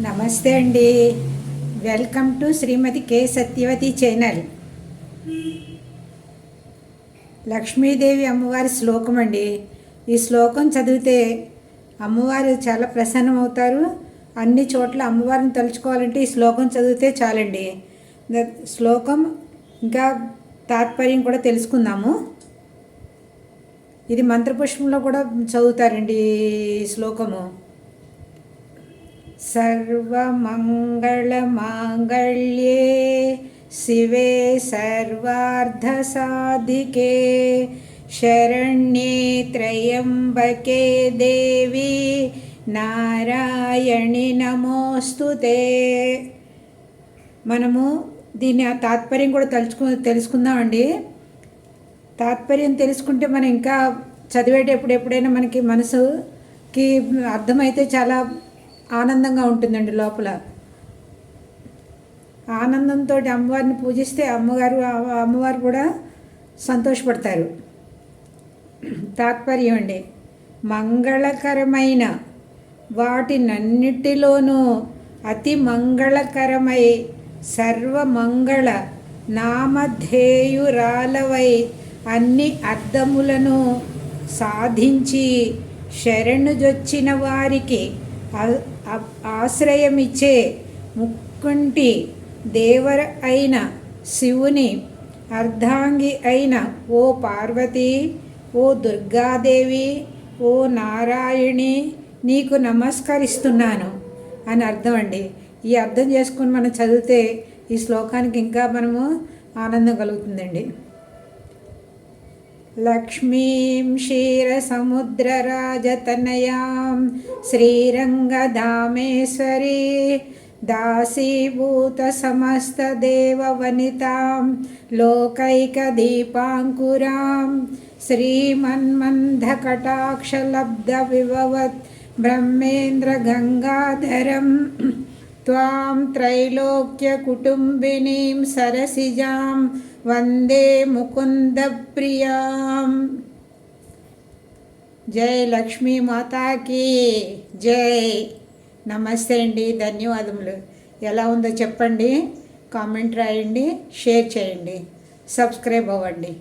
నమస్తే అండి. Welcome to Srimathi K Satyavathi channel. Lakshmidevi అమ్మవారి శ్లోకం అండి. ఈ శ్లోకం చదివితే అమ్మవారు చాలా ప్రసన్నమవుతారు. అన్ని చోట్ల అమ్మవారిని తలుచుకోవాలంటే ఈ శ్లోకం చదివితే చాలండి. శ్లోకం ఇంకా తాత్పర్యం కూడా తెలుసుకుందాము. ఇది మంత్రపుష్పంలో కూడా చదువుతారండి ఈ శ్లోకము. सर्वमङ्गलमाङ्गल्ये शिवे सर्वार्धसाधिके शरण्ये त्र्यम्बके देवी నారాయణి నమోస్తుతే. మనము దీని తాత్పర్యం కూడా తెలుసుకుందామండి. తాత్పర్యం తెలుసుకుంటే మనం ఇంకా చదివేటప్పుడు ఎప్పుడైనా మనకి మనసుకి అర్థమైతే చాలా ఆనందంగా ఉంటుందండి. లోపల ఆనందంతో అమ్మవారిని పూజిస్తే అమ్మవారు కూడా సంతోషపడతారు. తాత్పర్యం అండి, మంగళకరమైన వాటినన్నిటిలోనూ అతి మంగళకరమై సర్వమంగళ నామధేయురాలవై అన్ని అర్థములను సాధించి శరణుజొచ్చిన వారికి ఆశ్రయమిచ్చే ముక్కంటి దేవర అయిన శివుని అర్ధాంగి అయిన ఓ పార్వతి, ఓ దుర్గాదేవి, ఓ నారాయణి నీకు నమస్కరిస్తున్నాను అని అర్థం అండి. ఈ అర్థం చేసుకుని మనం చదివితే ఈ శ్లోకానికి ఇంకా మనము ఆనందం కలుగుతుందండి. లక్ష్మీం క్షీరసముద్రరాజతనయాం శ్రీరంగధామేశ్వరీ దాసీభూత సమస్తదేవవనితాం లోకైకదీపాంకురాం శ్రీమన్మందకటాక్షలబ్ధవిభవత్ బ్రహ్మేంద్రగంగాధరం త్వాం త్రైలోక్యకుటుంబినీం సరసిజాం వందే ముకుందప్రియాం. జై లక్ష్మీ మాతాకి జై. నమస్తే అండి, ధన్యవాదములు. ఎలా ఉందో చెప్పండి, కామెంట్ రాయండి, షేర్ చేయండి, సబ్స్క్రైబ్ అవ్వండి.